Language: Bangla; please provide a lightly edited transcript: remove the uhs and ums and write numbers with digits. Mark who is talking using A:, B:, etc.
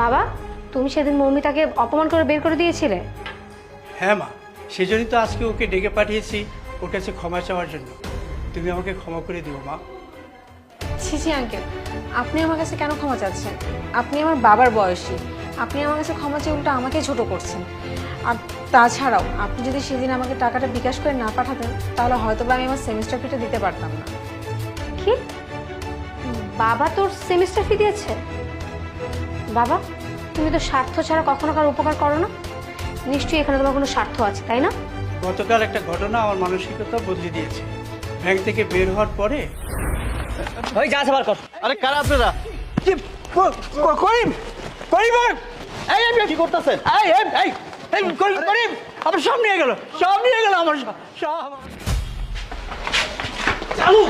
A: বাবা, তুমি সেদিন মৌমিতাকে অপমান করে বের করে দিয়েছিলে?
B: হ্যাঁ মা, সেজন্যই তো আজকে ওকে ডেকে পাঠিয়েছি ওর কাছে ক্ষমা চাওয়ার জন্য। তুমি আমাকে ক্ষমা করে দিও মা।
C: ছি আঙ্কেল, আপনি আমার কাছে কেন ক্ষমা চাচ্ছেন? আপনি আমার বাবার বয়সী, আপনি আমার কাছে ক্ষমা চেয়ে উল্টো আমাকে ছোট করছেন। আর তাছাড়াও আপনি যদি সেদিন আমাকে টাকাটা বিকাশ করে না পাঠাতেন তাহলে হয়তো বা আমি আমার সেমিস্টার ফিটা দিতে পারতাম না।
A: কি? বাবা তোর সেমিস্টার ফি দিয়েছে? বাবা, তুমি তো স্বার্থ ছাড়া কখনো কারো উপকার করো না। নিশ্চয়ই এখানে তোমার কোনো স্বার্থ আছে, তাই না?
B: গতকাল একটা ঘটনা আমার মানসিকতা বদলে দিয়েছে। ব্যাংক থেকে বের হওয়ার পরে
D: ওই যা সবার কর।
E: আরে কারা আপনারা?
D: করিম করিম
E: এই কি করতেছেন?
D: এই এই এই এই করিম করিম আমার সব নিয়ে গেল আমার সব।
B: চালু